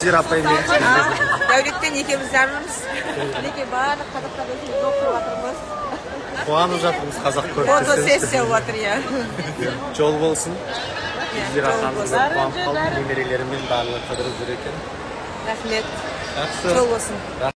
Жер апай мен. Дәулеттен екеуміз жарымыз. Неке барлық қазақтар өзіміз оқып жатырмыз. Қуанып жатырмыз қазақ көріп. Фотосессия отыр, иә. Жол болсын. Жер апамызға қуанып қалып немерелерімен барлығы қыдырып жүр екен. Рахмет. Жақсы. Жол болсын.